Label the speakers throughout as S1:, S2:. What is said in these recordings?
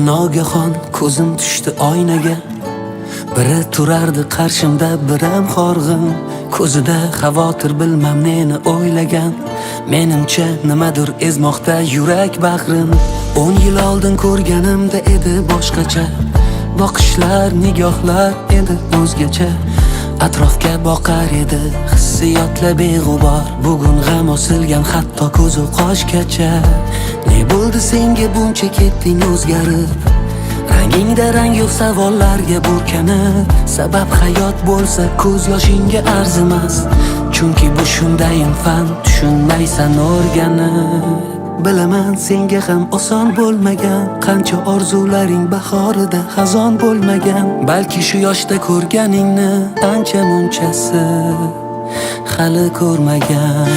S1: nogahon ko'zim tushdi oynaga. Biri turardi qarshimda, biram horg'in. Ko'zida xavotir, bilmam neni o'ylagan. Menimcha nimadir ezmoqda yurak bag'rin. 10 yil oldin ko'rganimda edi boshqacha. Boqishlar, nigohlar edi o'zgacha. Atrofga boqar edi hissiyotlar beg'ubor. Bugun g'am osilgan hatto ko'zu qoshgacha. Ne bo'ldi senga buncha ketding o'zgarib? Rangingda rang yo'q, savollarga burkanib. Sabab hayot bo'lsa ko'z yoshingga arzimas. Chunki bu shundayin fan, tushunmaysan o'rganib. Bilaman senga ham oson bo'lmagan. Qancha orzularing bahorida xazon bo'lmagan. Balki shu yoshda ko'rganingni ancha munchasi hali ko'rmagan.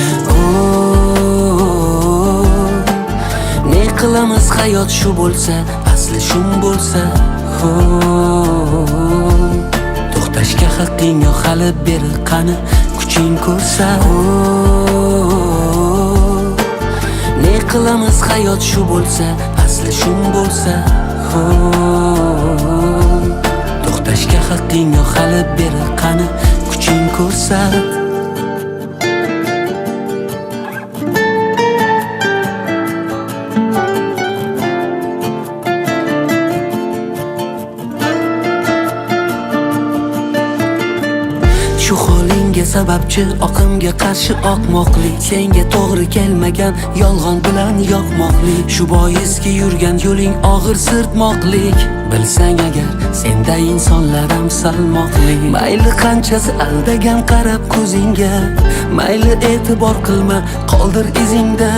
S1: Ne qilamiz hayot shu bo'lsa, asli shum bo'lsa. To'xtashga haqqing yo'q hali, beri qani kuching ko'rsa. Ne qilamiz hayot shu bo'lsa, asli shum bo'lsa. To'xtashga haqqing yo'q hali, beri qani kuching ko'rsa. Shu holingga sababchi oqimga qarshi oqmoqlik. Senga to'g'ri kelmagan yolg'on bilan yoqmoqlik. Shu boiski yurgan yo'ling og'ir sirtmoqlik. Bilsang agar senda insonlar ham salmoqlik. Mayli qanchasi aldagan qarab ko'zingga. Mayli e'tibor qilma, qoldir izingda.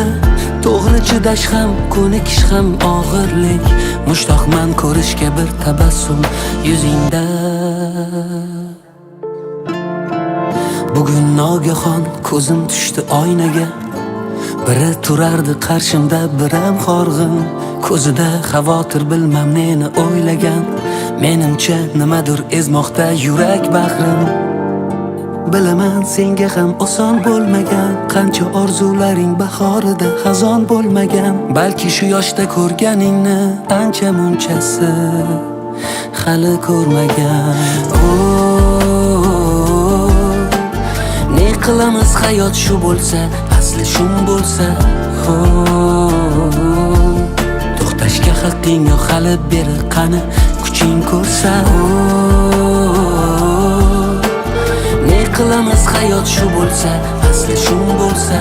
S1: To'g'ri chidash ham, ko'nikish ham og'irlik. Mushtoqman ko'rishga bir tabassum yuzingda. Bugun nogahon ko'zim tushdi oynaga. Biri turardi qarshimda, biram horg'in. Ko'zida xavotir, bilmam neni o'ylagan. Menimcha nimadir ezmoqda yurak bag'rin. Bilaman senga ham oson bo'lmagan. Qancha orzularing bahorida xazon bo'lmagan. Balki shu yoshda ko'rganingni ancha munchasi hali ko'rmagan. Ne qilamiz hayot shu bo'lsa, asli shum bo'lsa. To'xtashga haqqing yo'q hali, beri qani kuching ko'rsa. Ne qilamiz hayot shu bo'lsa, asli shum bo'lsa.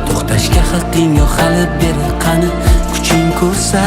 S1: To'xtashga haqqing yo'q hali, beri qani kuching ko'rsa.